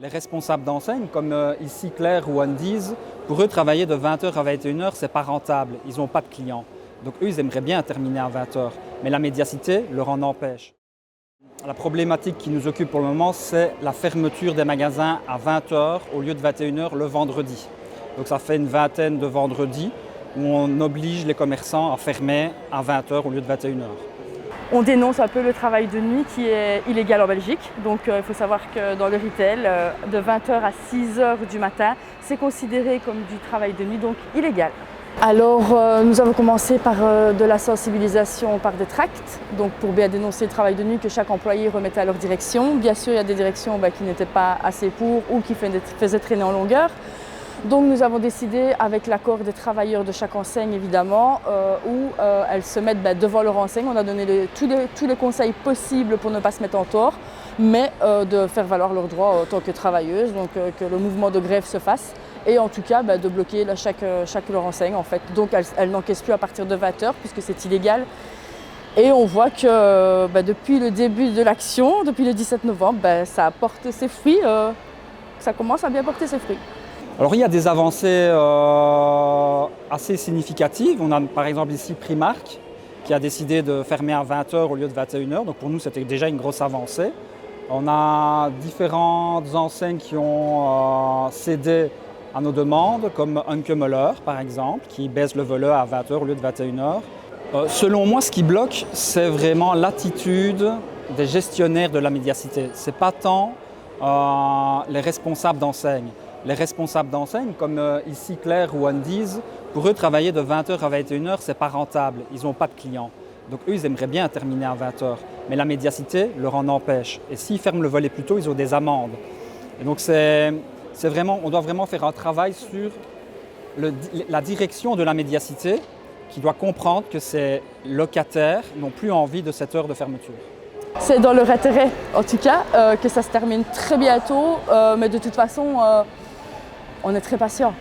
Les responsables d'enseigne, comme ici Claire ou Anne-Dise, pour eux, travailler de 20h à 21h, ce n'est pas rentable. Ils n'ont pas de clients. Donc eux, ils aimeraient bien terminer à 20h. Mais la médiacité leur en empêche. La problématique qui nous occupe pour le moment, c'est la fermeture des magasins à 20h au lieu de 21h le vendredi. Donc ça fait une vingtaine de vendredis où on oblige les commerçants à fermer à 20h au lieu de 21h. On dénonce un peu le travail de nuit qui est illégal en Belgique. Donc il faut savoir que dans le retail, de 20h à 6h du matin, c'est considéré comme du travail de nuit, donc illégal. Alors nous avons commencé par de la sensibilisation par des tracts, donc pour bien dénoncer le travail de nuit que chaque employé remettait à leur direction. Bien sûr, il y a des directions qui n'étaient pas assez pour ou qui faisaient traîner en longueur. Donc nous avons décidé, avec l'accord des travailleurs de chaque enseigne évidemment, où elles se mettent devant leur enseigne. On a donné tous les conseils possibles pour ne pas se mettre en tort, mais de faire valoir leurs droits en tant que travailleuses, donc que le mouvement de grève se fasse et en tout cas de bloquer chaque leur enseigne en fait. Donc elles n'encaissent plus à partir de 20h puisque c'est illégal. Et on voit que depuis le début de l'action, depuis le 17 novembre, ça apporte ses fruits, ça commence à bien porter ses fruits. Alors il y a des avancées assez significatives. On a par exemple ici Primark qui a décidé de fermer à 20h au lieu de 21h. Donc pour nous c'était déjà une grosse avancée. On a différentes enseignes qui ont cédé à nos demandes comme Anke Möller par exemple qui baisse le volet à 20h au lieu de 21h. Selon moi ce qui bloque c'est vraiment l'attitude des gestionnaires de la médiacité. C'est pas tant les responsables d'enseigne. Les responsables d'enseigne, comme ici Claire ou Anne-Dise, pour eux, travailler de 20h à 21h, ce n'est pas rentable. Ils n'ont pas de clients. Donc eux, ils aimeraient bien terminer à 20h. Mais la médiacité leur en empêche. Et s'ils ferment le volet plus tôt, ils ont des amendes. Et donc on doit vraiment faire un travail sur la direction de la médiacité qui doit comprendre que ces locataires n'ont plus envie de cette heure de fermeture. C'est dans leur intérêt, en tout cas, que ça se termine très bientôt. Mais de toute façon, on est très patient.